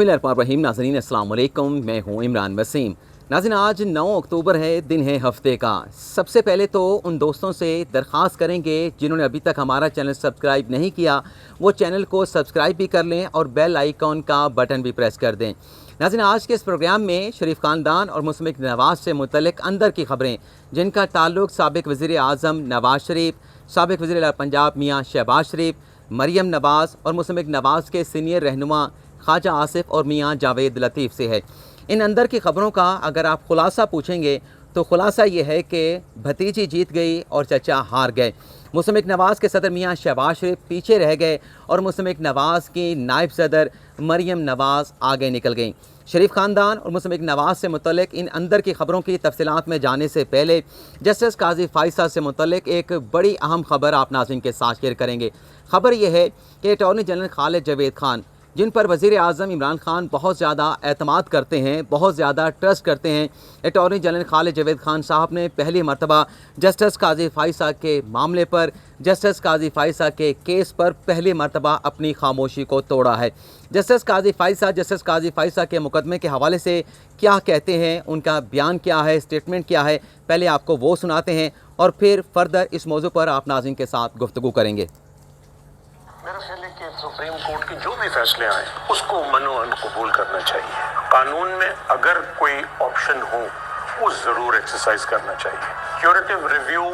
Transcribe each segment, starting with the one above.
बिस्मिल्लाहिर्रहमानिर्रहीम। नाज़रीन अस्सलाम वालेकुम, मैं हूँ इमरान वसीम। नाज़रीन आज 9 अक्टूबर है, दिन है हफ्ते का। सबसे पहले तो उन दोस्तों से दरख्वास्त करेंगे जिन्होंने अभी तक हमारा चैनल सब्सक्राइब नहीं किया, वो चैनल को सब्सक्राइब भी कर लें और बेल आइकॉन का बटन भी प्रेस कर दें। नाज़रीन आज के इस प्रोग्राम में शरीफ ख़ानदान और मुस्लिम नवाज़ से मुतल्लिक़ अंदर की ख़बरें जिनका ताल्लुक़ साबिक़ वज़ीर आज़म नवाज़ शरीफ, साबिक़ वज़ीर पंजाब मियाँ शहबाज शरीफ, मरियम नवाज़ और मुस्लिम नवाज़ के सीनियर रहनुमा ख्वाजा आसिफ और मियाँ जावेद लतीफ़ से है। इन अंदर की ख़बरों का अगर आप ख़ुलासा पूछेंगे तो ख़ुलासा ये है कि भतीजी जीत गई और चचा हार गए। मुस्लिम नवाज़ के सदर मियाँ शहबाज शरीफ पीछे रह गए और मुस्लिम नवाज़ की नायब सदर मरियम नवाज़ आगे निकल गई। शरीफ ख़ानदान और मुस्लिम नवाज़ से मुतल्लिक़ इन अंदर की ख़बरों की तफसीलात में जाने से पहले जस्टिस काजी फ़ाइज़ से मुतल्लिक़ एक बड़ी अहम ख़बर आप नाज़रीन के साथ शेयर करेंगे। ख़बर यह है कि अटॉर्नी जनरल खालिद जावेद खान, जिन पर वज़ीर आज़म इमरान खान बहुत ज़्यादा एतमाद करते हैं, बहुत ज़्यादा ट्रस्ट करते हैं, अटॉर्नी जनरल खालिद जावेद खान साहब ने पहली मरतबा जस्टिस काजी फ़ाइज़ के मामले पर, जस्टिस काजी फ़ाइज़ के केस पर पहली मरतबा अपनी खामोशी को तोड़ा है। जस्टिस काजी फ़ाइज़ के मुकदमे के हवाले से क्या कहते हैं, उनका बयान क्या है, स्टेटमेंट क्या है, पहले आपको वो सुनाते हैं और फिर फर्दर इस मौजू पर आप नाज़रीन के साथ गुफ्तगू करेंगे। मेरा ख्याल है कि सुप्रीम कोर्ट के जो भी फैसले आए उसको मनोअन कबूल करना चाहिए। कानून में अगर कोई ऑप्शन हो वो ज़रूर एक्सरसाइज करना चाहिए। क्यूरेटिव रिव्यू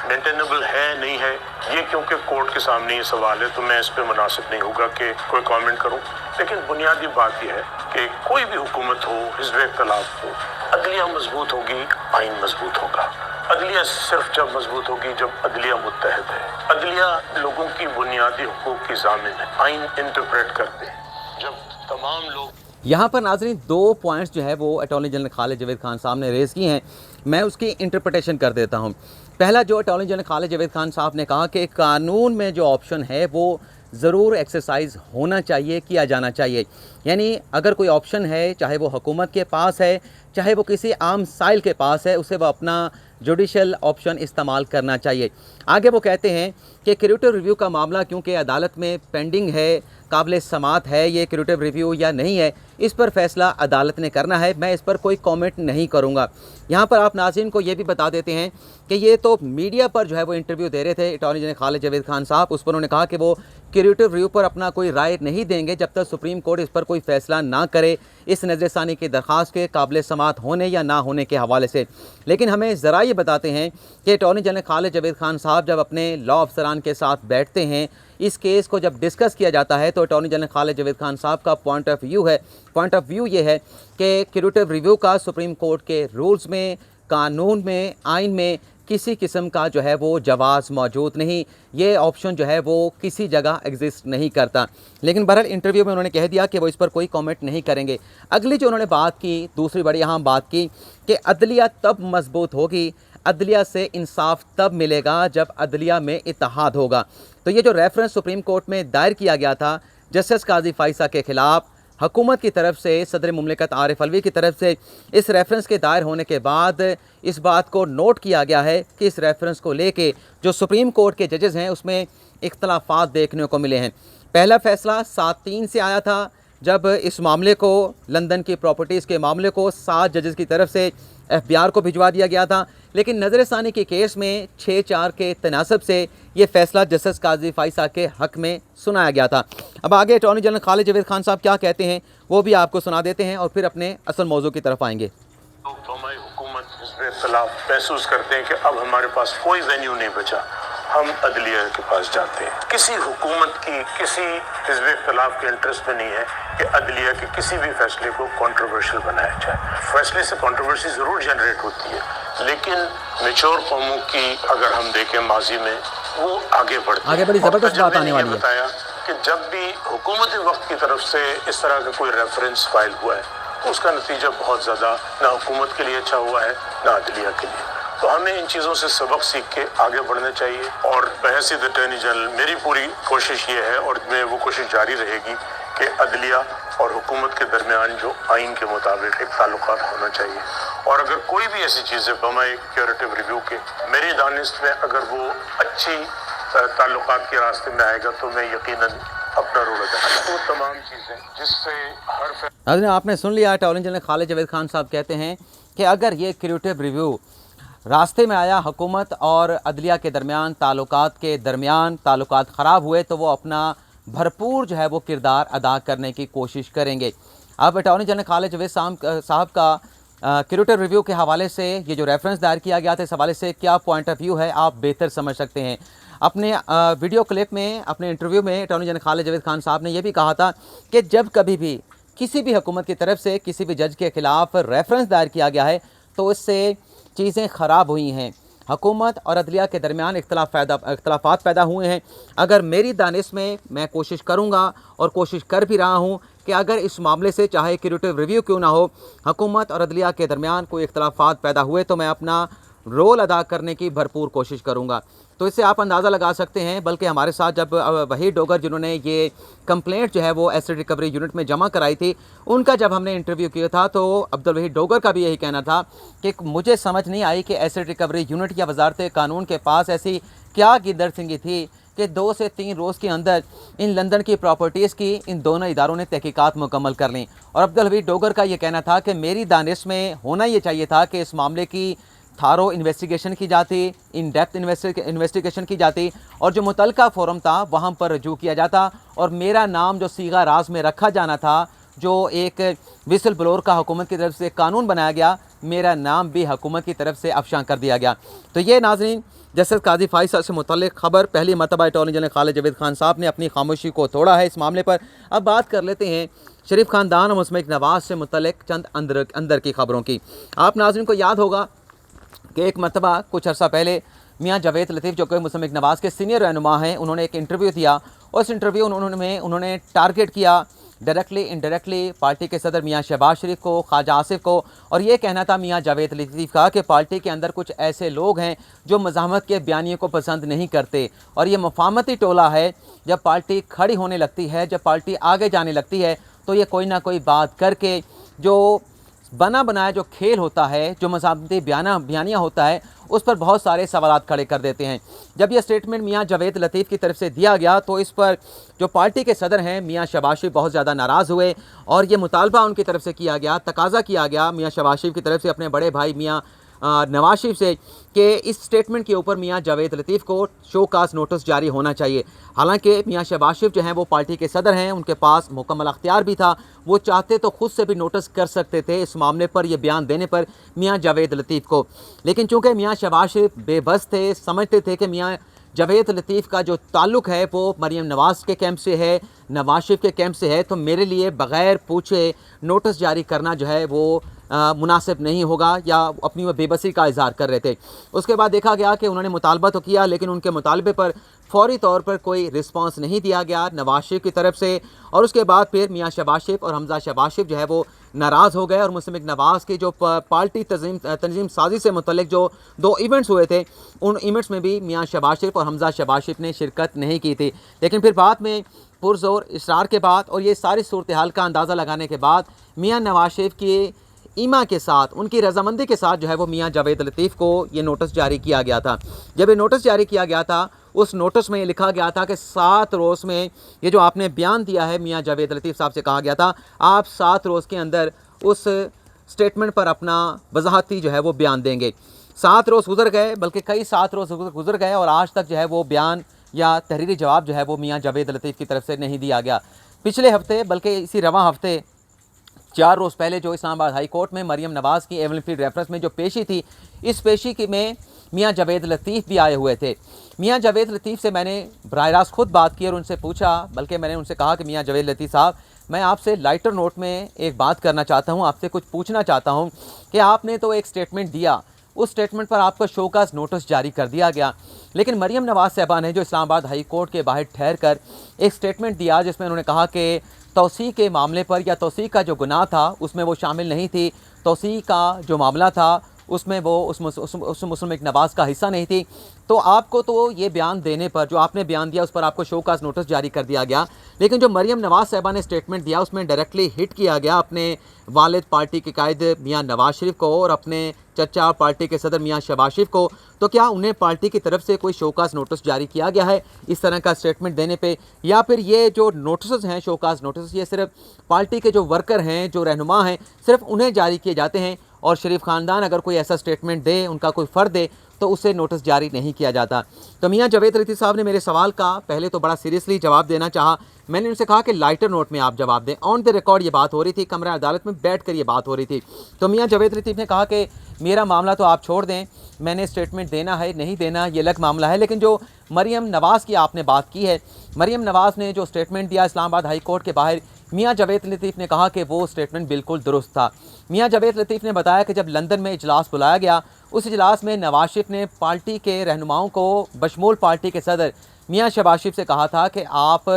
मेंटेनेबल है नहीं है ये क्योंकि कोर्ट के सामने ये सवाल है तो मैं इस पर मुनासिब नहीं होगा कि कोई कमेंट करूं, लेकिन बुनियादी बात यह है कि कोई भी हुकूमत हो, हिज़्ब इख्तिलाफ हो, अदलिया मजबूत होगी, आइन मजबूत होगा। अदलिया सिर्फ जब मजबूत होगी जब अदलिया मुत्तहद है। अदलिया लोगों की बुनियादी हुकूक की ज़ामिन है, आइन इंटरप्रेट करते हैं। जब तमाम लोग यहाँ पर नाज़रीन 2 पॉइंट्स जो है वो अटॉर्नी जनरल खालिद जावेद खान साहब ने रेज़ की हैं, मैं उसकी इंटरप्रिटेशन कर देता हूँ। पहला जो अटॉर्नी जनरल खालिद जावेद खान साहब ने कहा कि कानून में जो ऑप्शन है वो ज़रूर एक्सरसाइज होना चाहिए, किया जाना चाहिए। यानी अगर कोई ऑप्शन है, चाहे वो हुकूमत के पास है, चाहे वो किसी आम साइल के पास है, उसे वो अपना जुडिशल ऑप्शन इस्तेमाल करना चाहिए। आगे वो कहते हैं कि क्यूरेटिव रिव्यू का मामला क्योंकि अदालत में पेंडिंग है, काबिल समात है ये क्यूरेटिव रिव्यू या नहीं है, इस पर फैसला अदालत ने करना है, मैं इस पर कोई कमेंट नहीं करूँगा। यहाँ पर आप नाज़रीन को ये भी बता देते हैं कि ये तो मीडिया पर जो है वो इंटरव्यू दे रहे थे अटॉर्नी जनरल खालिद जावेद खान साहब, उस पर उन्होंने कहा कि वो क्यूरेटिव रिव्यू पर अपना कोई राय नहीं देंगे जब तक सुप्रीम कोर्ट इस पर कोई फ़ैसला ना करे, इस नज़रसानी की दरख्वास्त के काबिल समात होने या ना होने के हवाले से। लेकिन हमें ज़रा ये बताते हैं कि अटॉर्नी जनरल खालिद जावेद खान साहब जब अपने लॉ अफसरान के साथ बैठते हैं, इस केस को जब डिस्कस किया जाता है तो अटॉर्नी जनरल खालिद जावेद खान साहब का पॉइंट ऑफ व्यू ये है कि क्यूरेटिव रिव्यू का सुप्रीम कोर्ट के रूल्स में, कानून में, आइन में किसी किस्म का जो है वो जवाज़ मौजूद नहीं, ये ऑप्शन जो है वो किसी जगह एग्जिस्ट नहीं करता। लेकिन बहरहाल इंटरव्यू में उन्होंने कह दिया कि वो इस पर कोई कमेंट नहीं करेंगे। अगली जो उन्होंने बात की, दूसरी बड़ी अहम बात की कि अदलिया तब मजबूत होगी, अदलिया से इंसाफ तब मिलेगा जब अदलिया में इत्तेहाद होगा। तो ये जो रेफरेंस सुप्रीम कोर्ट में दायर किया गया था जस्टिस काजी फ़ाइज़ के ख़िलाफ़ हुकूमत की तरफ से, सदर मुमलिकत आरिफ अलवी की तरफ से, इस रेफरेंस के दायर होने के बाद इस बात को नोट किया गया है कि इस रेफरेंस को लेके जो सुप्रीम कोर्ट के जजेस हैं उसमें इख्तलाफात देखने को मिले हैं। पहला फ़ैसला 7-3 से आया था जब इस मामले को, लंदन की प्रॉपर्टीज़ के मामले को 7 जजेस की तरफ से FBI को भिजवा दिया गया था, लेकिन नज़रसानी के केस में 6-4 के तनासब से ये फ़ैसला जस्टिस काजी फ़ाइज़ के हक़ में सुनाया गया था। अब आगे अटॉर्नी जनरल खालिद जावेद खान साहब क्या कहते हैं वो भी आपको सुना देते हैं और फिर अपने असल मौजू की तरफ आएंगे। तो हमारी हुकूमत हिज़्ब इख्तिलाफ महसूस करते हैं कि अब हमारे पास कोई वेन्यू नहीं बचा, हम अदलिया के पास जाते हैं। किसी हुकूमत की, किसी हिज़्ब इख्तिलाफ के इंटरेस्ट में नहीं है कि अदलिया के किसी भी फैसले को कंट्रोवर्शियल बनाया जाए। फैसले से कंट्रोवर्सी ज़रूर जनरेट होती है, लेकिन मैच्योर कौमों की अगर हम देखें माजी में वो आगे बड़ी ज़बरदस्त बात आने वाली है। बताया कि जब भी हुकूमत वक्त की तरफ से इस तरह का कोई रेफरेंस फाइल हुआ है तो उसका नतीजा बहुत ज़्यादा ना हुकूमत के लिए अच्छा हुआ है ना अदलिया के लिए। तो हमें इन चीज़ों से सबक सीख के आगे बढ़ना चाहिए और बहसीत अटॉर्नी जनरल मेरी पूरी कोशिश ये है और मैं वो कोशिश जारी रहेगी कि अदलिया और हुकूमत के दरमियान जो आइन के मुताबिक एक ताल्लुकात होना चाहिए। और अगर कोई भी ऐसी चीज़ें बमाए क्यूरेटिव रिव्यू के मेरी दानिश में अगर वो अच्छी ताल्लुकात के रास्ते में आएगा तो मैं यकीनन अपना रोल अदा किया। वो तमाम चीज़ें जिससे हर नाज़रीन, आपने सुन लिया, अटॉर्नी जनरल खालिद जावेद खान साहब कहते हैं कि अगर ये क्रिएटिव रिव्यू रास्ते में आया, हुकूमत और अदलिया के दरमियान ताल्लुकात ख़राब हुए, तो वो अपना भरपूर जो है वो किरदार अदा करने की कोशिश करेंगे। अब अटॉर्नी जनरल खालिद जावेद साहब का क्रिएटिव रिव्यू के हवाले से ये जो रेफरेंस दायर किया गया था, इस हवाले से क्या पॉइंट ऑफ व्यू है, आप बेहतर समझ सकते हैं। अपने वीडियो क्लिप में, अपने इंटरव्यू में अटॉर्नी जनरल खालिद जावेद खान साहब ने यह भी कहा था कि जब कभी भी किसी भी हुकूमत की तरफ से किसी भी जज के ख़िलाफ़ रेफरेंस दायर किया गया है तो इससे चीज़ें ख़राब हुई हैं, हुकूमत और अदलिया के दरमियान इख्तलाफात पैदा हुए हैं। अगर मेरी दानिश में मैं कोशिश करूँगा और कोशिश कर भी रहा हूँ कि अगर इस मामले से चाहे क्रिएटिव रिव्यू क्यों ना हो, हुकूमत और अदलिया के दरमियान कोई इख्तलाफात पैदा हुए तो मैं अपना रोल अदा करने की भरपूर कोशिश करूँगा। तो इससे आप अंदाज़ा लगा सकते हैं, बल्कि हमारे साथ जब वहीद डोगर जिन्होंने ये कंप्लेंट जो है वो एसिड रिकवरी यूनिट में जमा कराई थी, उनका जब हमने इंटरव्यू किया था तो अब्दुल वहीद डोगर का भी यही कहना था कि मुझे समझ नहीं आई कि एसिड रिकवरी यूनिट या वजारत कानून के पास ऐसी क्या गिरदरसिंगी थी कि 2 से 3 रोज़ के अंदर इन लंदन की प्रॉपर्टीज़ की इन दोनों इदारों ने तहकीकात मुकम्मल कर लीं। और अब्दुल वहीद डोगर का ये कहना था कि मेरी दानिश में होना ये चाहिए था कि इस मामले की थारो इन्वेस्टिगेशन की जाती, इन डेप्थ इन्वेस्टिगेशन की जाती और जो मुतलका फोरम था वहाँ पर रजू किया जाता और मेरा नाम जो सीगा राज में रखा जाना था, जो एक विसल ब्लोअर का हुकूमत की तरफ से कानून बनाया गया, मेरा नाम भी हुकूमत की तरफ से अफशां कर दिया गया। तो ये नाज़रीन जस्टिस काजी फाइज से मुतल्लिक़ खबर, पहली मरतबा अटॉर्नी जनरल खालिद जावेद खान साहब ने अपनी खामोशी को तोड़ा है इस मामले पर। अब बात कर लेते हैं शरीफ ख़ानदान और मुस्तफ़ा नवाज़ से मुतल्लिक़ चंद अंदर की खबरों की। आप नाज़रीन को याद होगा कि एक मरतबा कुछ अर्सा पहले मियाँ जावेद लतीफ़ जो कि मुस्तफ़ा नवाज़ के सीनियर रहनुमा हैं, उन्होंने एक इंटरव्यू दिया और इस इंटरव्यू में उन्होंने टारगेट किया डायरेक्टली इनडायरेक्टली पार्टी के सदर मियाँ शहबाज शरीफ को, ख्वाजा आसिफ को, और ये कहना था मियाँ जावेद लतीफ़ का कि पार्टी के अंदर कुछ ऐसे लोग हैं जो मज़ाहमत के बयानियों को पसंद नहीं करते और ये मफाहमती टोला है। जब पार्टी खड़ी होने लगती है, जब पार्टी आगे जाने लगती है तो ये कोई ना कोई बात करके जो बना बनाया जो खेल होता है, जो मज़ाहमती बयानियाँ होता है, उस पर बहुत सारे सवालात खड़े कर देते हैं। जब यह स्टेटमेंट मियाँ जावेद लतीफ़ की तरफ से दिया गया तो इस पर जो पार्टी के सदर हैं मियाँ शहबाज शरीफ बहुत ज़्यादा नाराज़ हुए और ये मुतालबा उनकी तरफ से किया गया, तकाजा किया गया मियाँ शहबाज शरीफ की तरफ से अपने बड़े भाई मियाँ नवाज शरीफ से कि इस स्टेटमेंट के ऊपर मियाँ जावेद लतीफ़ को शोकास नोटिस जारी होना चाहिए। हालांकि मियाँ शहबाज शरीफ जो हैं वो पार्टी के सदर हैं, उनके पास मुकम्मल अख्तियार भी था, वो चाहते तो खुद से भी नोटिस कर सकते थे इस मामले पर, यह बयान देने पर मियाँ जावेद लतीफ़ को। लेकिन चूँकि मियाँ शहबाज शरीफ बेबस थे, समझते थे कि मियाँ जावेद लतीफ़ का जो ताल्लुक़ है वो मरीम नवाज़ के कैंप से है, नवाज शरीफ के कैंप से है, तो मेरे लिए बग़ैर पूछे नोटिस जारी करना जो है वो मुनासिब नहीं होगा, या अपनी वो बेबसी का इज़हार कर रहे थे। उसके बाद देखा गया कि उन्होंने मुतालबा तो किया लेकिन उनके मुतालबे पर फ़ौरी तौर पर कोई रिस्पांस नहीं दिया गया नवाज शरीफ की तरफ से, और उसके बाद फिर मियाँ शहबाज शरीफ और हमजा शहबाज शरीफ जो है वो नाराज़ हो गए और मुस्तफ़ा नवाज़ की जो पार्टी तंजीम साजी से मुतल्लिक जो 2 इवेंट्स हुए थे, उन इवेंट्स में भी मियाँ शहबाज शरीफ और हमजा शहबाज शरीफ ने शिरकत नहीं की थी। लेकिन फिर बाद में पुरज़ोर इसरार के बाद और ये सारी सूरत हाल का अंदाज़ा लगाने के बाद मियाँ नवाज शरीफ की ईमा के साथ, उनकी रजामंदी के साथ जो है वो मियाँ जावेद लतीफ़ को ये नोटिस जारी किया गया था। जब ये नोटिस जारी किया गया था, उस नोटिस में ये लिखा गया था कि 7 रोज़ में, ये जो आपने बयान दिया है मियाँ जावेद लतीफ़ साहब से कहा गया था, आप 7 रोज़ के अंदर उस स्टेटमेंट पर अपना वजाहती जो है वो बयान देंगे। 7 रोज़ गुजर गए, बल्कि कई 7 रोज़ गुजर गए और आज तक जो है वो बयान या तहरीरी जवाब जो है वो मियाँ जावेद लतीफ़ की तरफ से नहीं दिया गया। पिछले हफ्ते, बल्कि इसी रवां हफ्ते 4 रोज़ पहले जो इस्लामाबाद हाई कोर्ट में मरीम नवाज़ की एवल फील्ड रेफरेंस में जो पेशी थी, इस पेशी की में मियाँ जावेद लतीफ़ भी आए हुए थे। मियाँ जावेद लतीफ़ से मैंने बराह रास्त खुद बात की और उनसे पूछा, बल्कि मैंने उनसे कहा कि मियाँ जावेद लतीफ़ साहब, मैं आपसे लाइटर नोट में एक बात करना चाहता हूँ, आपसे कुछ पूछना चाहता हूँ कि आपने तो एक स्टेटमेंट दिया, उस स्टेटमेंट पर आपका शोकास नोटिस जारी कर दिया गया, लेकिन मरीम नवाज़ साहबा ने जो इस्लामाबाद हाई कोर्ट के बाहर ठहर कर एक स्टेटमेंट दिया जिसमें उन्होंने कहा कि तौसीक़ के मामले पर या तौसीक़ का जो गुनाह था उसमें वो शामिल नहीं थी, तौसीक़ का जो मामला था اس میں وہ اس مسلم لیگ نواز کا حصہ نہیں تھی. تو آپ کو تو یہ بیان دینے پر جو آپ نے بیان دیا اس پر آپ کو شو کاز نوٹس جاری کر دیا گیا, لیکن جو مریم نواز صاحبہ نے اسٹیٹمنٹ دیا اس میں ڈائریکٹلی ہٹ کیا گیا اپنے والد پارٹی کے قائد میاں نواز شریف کو اور اپنے چچا پارٹی کے صدر میاں شہباز شریف کو. تو کیا انہیں پارٹی کی طرف سے کوئی شو کاز نوٹس جاری کیا گیا ہے اس طرح کا اسٹیٹمنٹ دینے پہ, یا پھر یہ جو نوٹسز ہیں شو کاز نوٹس یہ صرف پارٹی کے جو ورکر ہیں جو رہنما ہیں صرف انہیں جاری کیے جاتے ہیں, اور شریف خاندان اگر کوئی ایسا اسٹیٹمنٹ دے, ان کا کوئی فرد دے, تو اسے نوٹس جاری نہیں کیا جاتا؟ تو میاں جاوید لطیف صاحب نے میرے سوال کا پہلے تو بڑا سیریسلی جواب دینا چاہا. میں نے ان سے کہا کہ لائٹر نوٹ میں آپ جواب دیں. آن دی ریکارڈ یہ بات ہو رہی تھی, کمرہ عدالت میں بیٹھ کر یہ بات ہو رہی تھی. تو میاں جاوید لطیف نے کہا کہ میرا معاملہ تو آپ چھوڑ دیں, میں نے اسٹیٹمنٹ دینا ہے نہیں دینا یہ الگ معاملہ ہے, لیکن جو مریم نواز کی آپ نے بات کی ہے, مریم نواز نے جو اسٹیٹمنٹ دیا اسلام آباد ہائی کورٹ کے باہر, میاں جاوید لطیف نے کہا کہ وہ اسٹیٹمنٹ بالکل درست تھا. میاں جاوید لطیف نے بتایا کہ جب لندن میں اجلاس بلایا گیا, اس اجلاس میں نواز شریف نے پارٹی کے رہنماؤں کو بشمول پارٹی کے صدر میاں شہباز شریف سے کہا تھا کہ آپ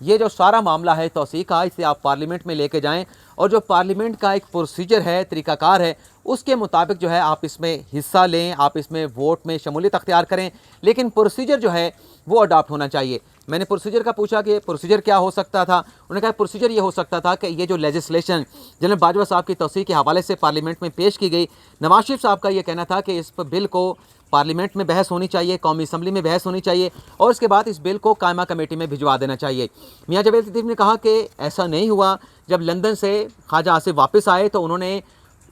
یہ جو سارا معاملہ ہے توسیع کا, اسے آپ پارلیمنٹ میں لے کے جائیں, اور جو پارلیمنٹ کا ایک پروسیجر ہے, طریقہ کار ہے, اس کے مطابق جو ہے آپ اس میں حصہ لیں, آپ اس میں ووٹ میں شمولیت اختیار کریں, لیکن پروسیجر جو ہے وہ اڈاپٹ ہونا چاہیے. میں نے پروسیجر کا پوچھا کہ پروسیجر کیا ہو سکتا تھا, انہوں نے کہا پروسیجر یہ ہو سکتا تھا کہ یہ جو لیجسلیشن جنرل باجوہ صاحب کی توسیع کے حوالے سے پارلیمنٹ میں پیش کی گئی, نواز شریف صاحب کا یہ کہنا تھا کہ اس بل کو پارلیمنٹ میں بحث ہونی چاہیے, قومی اسمبلی میں بحث ہونی چاہیے, اور اس کے بعد اس بل کو قائمہ کمیٹی میں بھجوا دینا چاہیے. میاں جاوید لطیف نے کہا کہ ایسا نہیں ہوا. جب لندن سے خواجہ آصف واپس آئے تو انہوں نے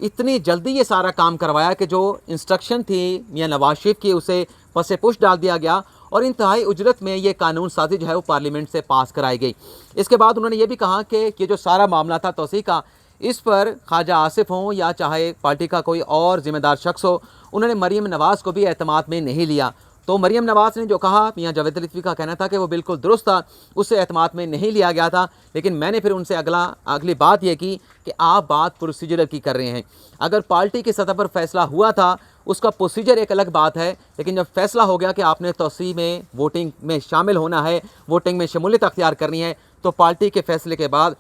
اتنی جلدی یہ سارا کام کروایا کہ جو انسٹرکشن تھی میاں نواز شریف کی اسے پس پش ڈال دیا گیا, اور انتہائی اجرت میں یہ قانون سازی جو ہے وہ پارلیمنٹ سے پاس کرائی گئی. اس کے بعد انہوں نے یہ بھی کہا کہ یہ جو سارا معاملہ تھا توسیع کا, اس پر خواجہ آصف ہوں یا چاہے پارٹی کا کوئی اور ذمہ دار شخص ہو, انہوں نے مریم نواز کو بھی اعتماد میں نہیں لیا. تو مریم نواز نے جو کہا, میاں جاوید لطیف کا کہنا تھا کہ وہ بالکل درست تھا, اسے اعتماد میں نہیں لیا گیا تھا. لیکن میں نے پھر ان سے اگلی بات یہ کی کہ آپ بات پروسیجر کی کر رہے ہیں. اگر پارٹی کی سطح پر فیصلہ ہوا تھا اس کا پروسیجر ایک الگ بات ہے, لیکن جب فیصلہ ہو گیا کہ آپ نے توسیع میں ووٹنگ میں شامل ہونا ہے, ووٹنگ میں شمولیت اختیار کرنی ہے, تو پارٹی کے فیصلے کے بعد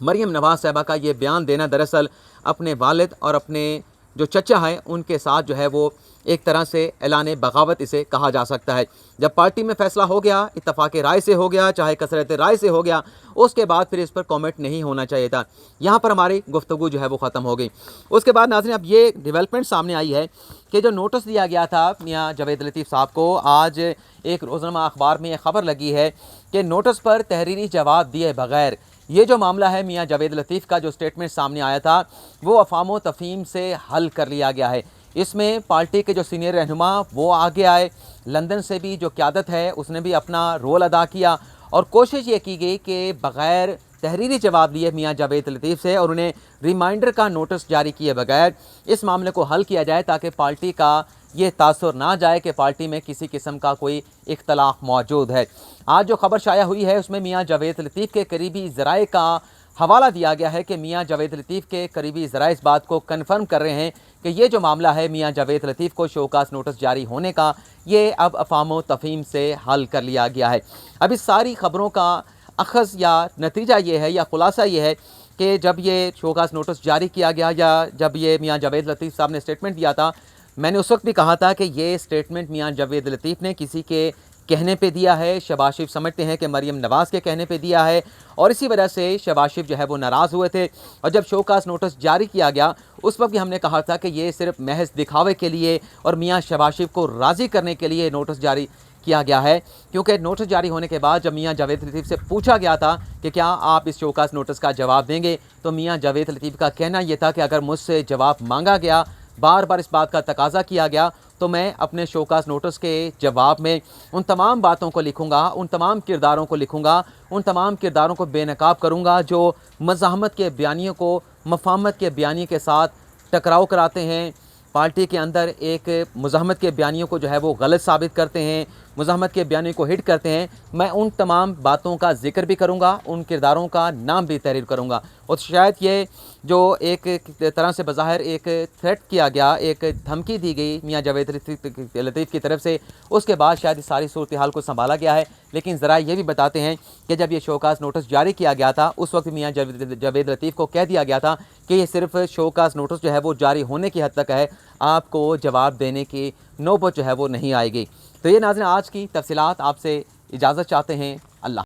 مریم نواز صاحبہ کا یہ بیان دینا دراصل اپنے والد اور اپنے جو چچا ہیں ان کے ساتھ جو ہے وہ ایک طرح سے اعلان بغاوت اسے کہا جا سکتا ہے. جب پارٹی میں فیصلہ ہو گیا, اتفاق رائے سے ہو گیا, چاہے کثرت رائے سے ہو گیا, اس کے بعد پھر اس پر کامنٹ نہیں ہونا چاہیے تھا. یہاں پر ہماری گفتگو جو ہے وہ ختم ہو گئی. اس کے بعد ناظرین اب یہ ڈیولپمنٹ سامنے آئی ہے کہ جو نوٹس دیا گیا تھا میاں جاوید لطیف صاحب کو, آج ایک روزنامہ اخبار میں یہ خبر لگی ہے کہ نوٹس پر تحریری جواب دیے بغیر یہ جو معاملہ ہے میاں جاوید لطیف کا جو اسٹیٹمنٹ سامنے آیا تھا وہ افہام و تفہیم سے حل کر لیا گیا ہے. اس میں پارٹی کے جو سینئر رہنما وہ آگے آئے, لندن سے بھی جو قیادت ہے اس نے بھی اپنا رول ادا کیا, اور کوشش یہ کی گئی کہ بغیر تحریری جواب لیے میاں جاوید لطیف سے اور انہیں ریمائنڈر کا نوٹس جاری کیے بغیر اس معاملے کو حل کیا جائے, تاکہ پارٹی کا یہ تاثر نہ جائے کہ پارٹی میں کسی قسم کا کوئی اختلاف موجود ہے. آج جو خبر شائع ہوئی ہے اس میں میاں جاوید لطیف کے قریبی ذرائع کا حوالہ دیا گیا ہے کہ میاں جاوید لطیف کے قریبی ذرائع اس بات کو کنفرم کر رہے ہیں کہ یہ جو معاملہ ہے میاں جاوید لطیف کو شوکاز نوٹس جاری ہونے کا, یہ اب افہام و تفہیم سے حل کر لیا گیا ہے. اب اس ساری خبروں کا اخذ یا نتیجہ یہ ہے یا خلاصہ یہ ہے کہ جب یہ شوکاز نوٹس جاری کیا گیا یا جب یہ میاں جاوید لطیف صاحب نے اسٹیٹمنٹ دیا تھا, میں نے اس وقت بھی کہا تھا کہ یہ اسٹیٹمنٹ میاں جاوید لطیف نے کسی کے کہنے پہ دیا ہے. شہباز شریف سمجھتے ہیں کہ مریم نواز کے کہنے پہ دیا ہے, اور اسی وجہ سے شہباز شریف جو ہے وہ ناراض ہوئے تھے. اور جب شوکاز نوٹس جاری کیا گیا اس وقت بھی ہم نے کہا تھا کہ یہ صرف محض دکھاوے کے لیے اور میاں شہباز شریف کو راضی کرنے کے لیے نوٹس جاری کیا گیا ہے, کیونکہ نوٹس جاری ہونے کے بعد جب میاں جاوید لطیف سے پوچھا گیا تھا کہ کیا آپ اس شوکاز نوٹس کا جواب دیں گے, تو میاں جاوید لطیف کا کہنا یہ تھا کہ اگر مجھ سے جواب مانگا گیا, بار بار اس بات کا تقاضا کیا گیا, تو میں اپنے شوکاز نوٹس کے جواب میں ان تمام باتوں کو لکھوں گا, ان تمام کرداروں کو لکھوں گا, ان تمام کرداروں کو بے نقاب کروں گا جو مزاحمت کے بیانیوں کو مفاہمت کے بیانیے کے ساتھ ٹکراؤ کراتے ہیں, پارٹی کے اندر ایک مزاحمت کے بیانیوں کو جو ہے وہ غلط ثابت کرتے ہیں, مزاحمت کے بیانیوں کو ہٹ کرتے ہیں. میں ان تمام باتوں کا ذکر بھی کروں گا, ان کرداروں کا نام بھی تحریر کروں گا. اور شاید یہ جو ایک طرح سے بظاہر ایک تھریٹ کیا گیا, ایک دھمکی دی گئی میاں جاوید لطیف کی طرف سے, اس کے بعد شاید اس ساری صورتحال کو سنبھالا گیا ہے. لیکن ذرائع یہ بھی بتاتے ہیں کہ جب یہ شوکاز نوٹس جاری کیا گیا تھا اس وقت میاں جاوید لطیف کو کہہ دیا گیا تھا کہ یہ صرف شوکاز نوٹس جو ہے وہ جاری ہونے کی حد تک ہے، آپ کو جواب دینے کی نوبت جو ہے وہ نہیں آئے گی۔ تو یہ ناظرین آج کی تفصیلات، آپ سے اجازت چاہتے ہیں۔